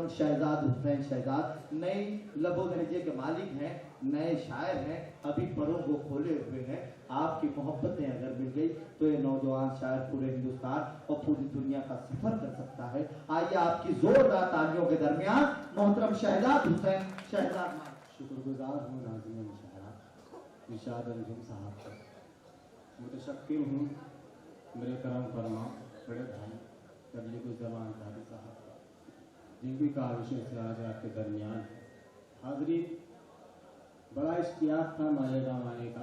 मोहतरम शहजाद हुसैन शहजाद नई लबो लहजे के मालिक हैं, नए शायर हैं, अभी परों को खोले हुए हैं। आपकी मोहब्बतें अगर मिल गई तो ये नौजवान शायर पूरे हिंदुस्तान और पूरी दुनिया का सफर कर सकता है। आइए आपकी जोरदार तालियों के दरमियान मोहतरम शहजाद हुसैन शहजाद। शुक्रगुजार हूँ नाज़िम मुशायरा निशाद अंजुम साहब का। मुतशक्किर हूँ मेरे करम फरमा बड़े भाई तबलीगुज़्ज़मान क़ारी साहब का, जिनकी काविशों से आज आपके दरमियान हाज़री। बड़ा इश्तियाक था मालेगाँव आने का,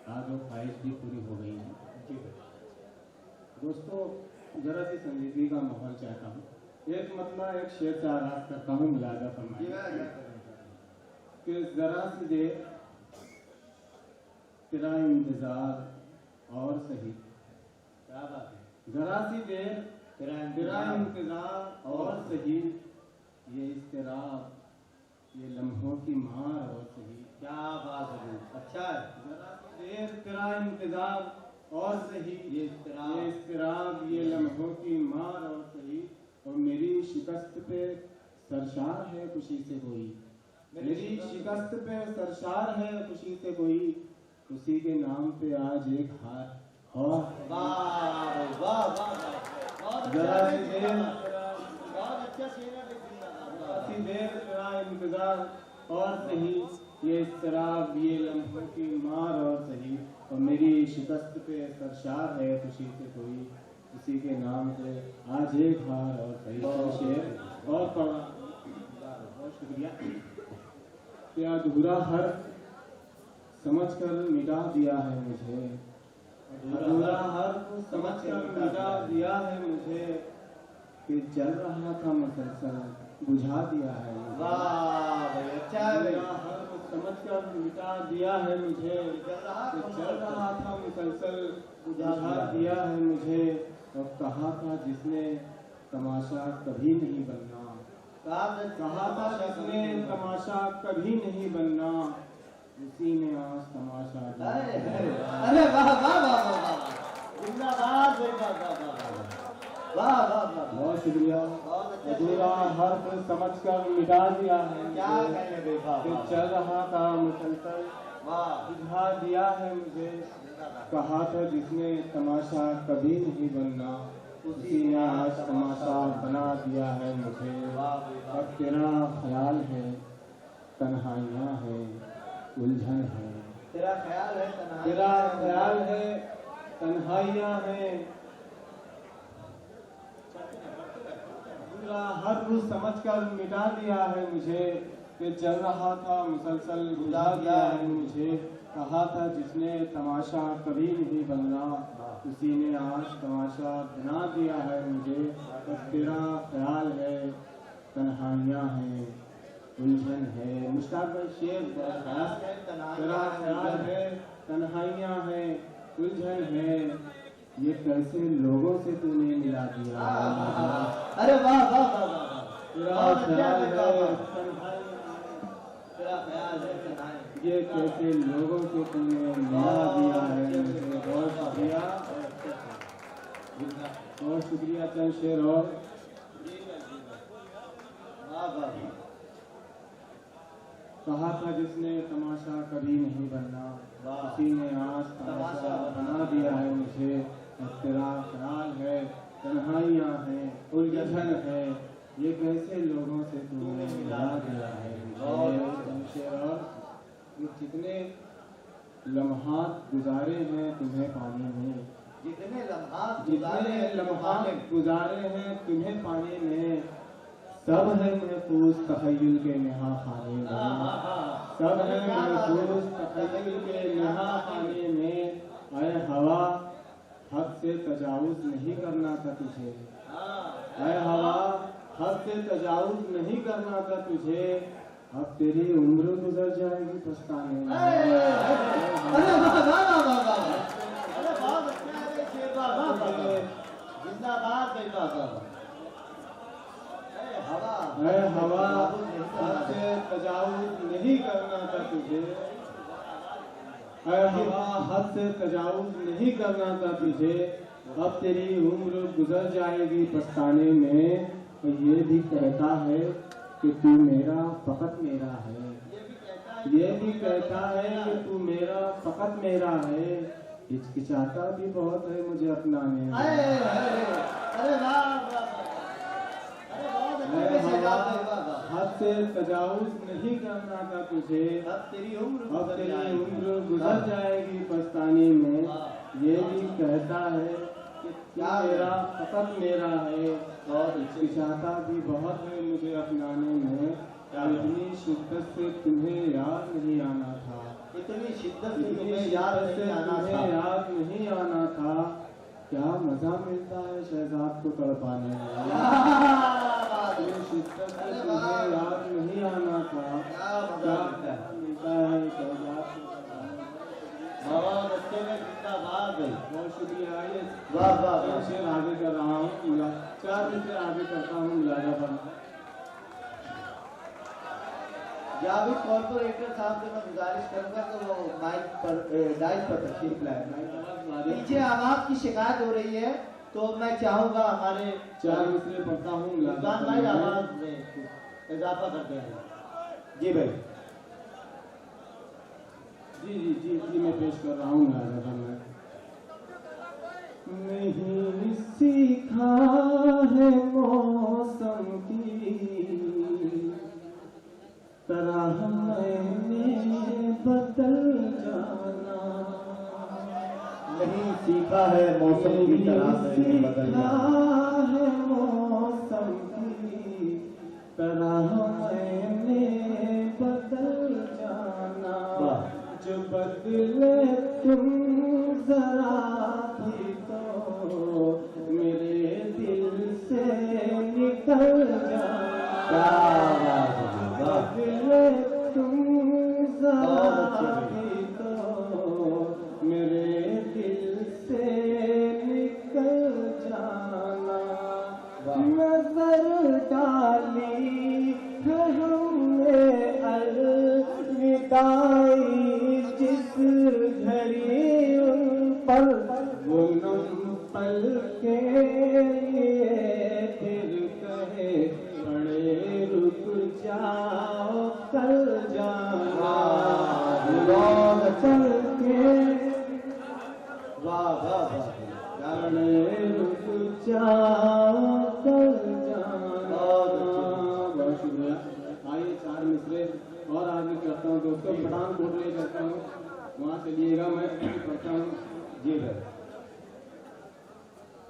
आज वो ख्वाहिश भी पूरी हो गई है। दोस्तों, ज़रा सी संजीदगी का माहौल चाहता हूँ। एक मतलब एक शेर से आगाज़ करता हूँ, मुलाज़ा फरमाइए कि ज़रा सी देर तेरा इंतज़ार और सही। क्या बात है। ज़रा सी देर तेरा इंतज़ार और सही, ये इज़्तिराब ये लम्हों की मार और सही। क्या बात है, अच्छा है। ज़रा सी देर तेरा इंतज़ार और सही, ये ये इज़्तिराब ये लम्हों की मार और सही। और मेरी शिकस्त पे सरशार है खुशी से कोई, मेरी शिकस्त पे सरशार है खुशी से कोई, उसी के नाम पे आज एक हार। जरा सी देर तेरा इंतजार और सही, ये इज़्तिराब ये लम्हों की मार और सही। और मेरी शिकस्त पे सरशार है खुशी से कोई, उसी के नाम पे आज एक हार और सही। शेर और पढ़ा। बहुत शुक्रिया। क्या अधूरा हर समझ कर मिटा दिया है मुझे, अधूरा हर समझ कर मिटा दिया है मुझे, कि चल रहा था मुसलसल बुझा दिया है। वाह भाई, अच्छा है। अधूरा हर समझ कर मिटा दिया है मुझे, चल रहा था मुसलसल बुझा दिया है मुझे। और कहा था जिसने तमाशा कभी नहीं बनना, कहा था जिसने तमाशा कभी नहीं बनना, उसी ने आज तमाशा दिया। अरे वाह वाह वाह वाह, जिंदाबाद वाह वाह वाह। बहुत शुक्रिया। अधूरा हर्फ समझ कर मिटा दिया है, क्या कहने बेटा, चल रहा था मुसलसल बुझा दिया है मुझे। कहा था जिसने तमाशा कभी नहीं बनना, उसी ने आज तमाशा बना दिया है मुझे। अब तेरा ख्याल है तन्हाइयाँ है उलझन है, तेरा ख्याल है तेरा ख्याल है तन्हाइयाँ है। पूरा हर रोज समझ कर मिटा दिया है मुझे, कि चल रहा था मुसलसल बुझा दिया है मुझे। कहा था जिसने तमाशा कभी नहीं बनना, उसी ने आज तमाशा बना दिया है मुझे। बस तेरा ख्याल है तन्हाइयाँ हैं उलझन है। मुश्ताक भाई शेर, तेरा ख्याल है तन्हाइयाँ हैं उलझन है, ये कैसे लोगों से तूने मिला दिया। अरे वाह वाह वाह वाह, तेरा ख्याल है तेरा ख्याल है तन्हाई, ये कैसे लोगों से तूने मिला दिया है मुझे। बहुत शुक्रिया, बहुत शुक्रिया। चंद शेर और। कहा था जिसने तमाशा कभी नहीं बनना, उसी ने आज तमाशा बना दिया है मुझे। अब तेरा ख्याल है तन्हाइयाँ हैं उलझन है, ये कैसे लोगों से तूने मिला दिया है मुझे। और ये जितने लम्हात गुजारे हैं तुम्हें पाने में, जितने लम्हात गुजारे हैं तुम्हें पाने में, सब है महफूज तखय्युल के नेहा खाने में, सब है महफूज तखय्युल के नेहा खाने में। अरे हवा हद से तजावुज नहीं करना था तुझे, अरे हवा हद से तजावुज नहीं करना था तुझे। अब तेरी उम्र गुजर जाएगी पछताने में। हवा से तजावुज नहीं करना था तुझे, हवा हद से तजावुज नहीं करना था तुझे। अब तेरी उम्र गुजर जाएगी पछताने में, ये भी कहता है कि तू मेरा फकत मेरा है। ये भी कहता है कि तू मेरा फकत मेरा है। हिचकिचाता भी बहुत है मुझे अपनाने में। अरे वाह वाह, अरे बहुत अच्छे से शहजाद भाई, वाह वाह। हद से तजावुज नहीं करना था तुझे। अब तेरी उम्र अब गुजर तेरी जाएगी। उम्र गुजर जाएगी पछताने में। ये भी कहता है कि तू मेरा फकत मेरा है। और हिचकिचाता भी बहुत है मुझे अपनाने में। इतनी शिद्दत से तुम्हें याद नहीं आना था। इतनी शिद्दत से इतनी तुम्हें याद शिद्दत से नहीं आना तुम्हें था। याद नहीं आना था। क्या मजा मिलता है शहजाद को तड़पाने में। इतनी शिद्दत से तुम्हें याद नहीं आना था। क्या मजा मिलता है शहजाद को तड़पाने में। बहुत अच्छे में जिंदाबाद भाई। बहुत शुक्रिया। आइए वाह वाह वाह। शेर आगे कर रहा हूँ। 4 मिनट आगे करता हूँ मुलाजा पर। जावेद कॉर्पोरेटर साहब से मैं गुजारिश करूंगा कि वो माइक पर डाइस पर तशरीफ लाए। नीचे आवाज की शिकायत हो रही है, तो मैं चाहूंगा हमारे 4 मिसरे पढ़ता हूँ मुलाजा सुल्तान पर। भाई आवाज में इजाफा करते हैं। जी भाई। जी मैं पेश कर रहा हूँ मुलाजा पर। मैं नहीं सीखा है मौसम की तरह मैंने बदल जाना। नहीं सीखा है मौसम की तरह मैंने बदल जाना। है मौसम की तरह मैंने बदल जाना। जो बदले तुम जरा भी तो मेरे दिल से निकल जाना। बदले तुम जरा भी तो मेरे दिल से निकल जाना। नजर डाली है हमने अलविदाई जिस घड़ी उन पर वो नम पल के लिए फिर कहे बड़े रुक जाओ कल जाना। चल के वाह वाह वाह। बड़े रुक जाओ कल जाना। बहुत शुक्रिया। आइए 4 मिसरे और आगे करता हूँ दोस्तों। पठानकोट ले करता हूँ, वहाँ चलिएगा। मैं पढ़ता हूँ। जी भाई।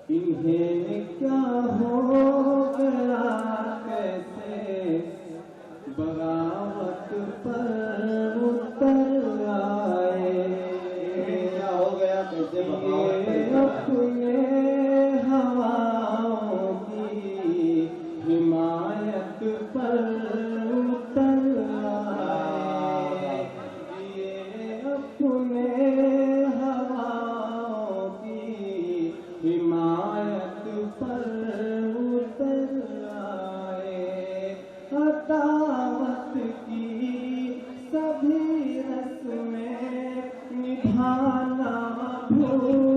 इन्हें क्या हो गया कैसे बगावत पर उतर आए। क्या हो गया कैसे बगावत पर अपने हवाओं की हिमायत पर उतर आए। ये अपने हवाओं की हिमायत पर उतर आए। अदावत की सभी रस्में निभाना भूल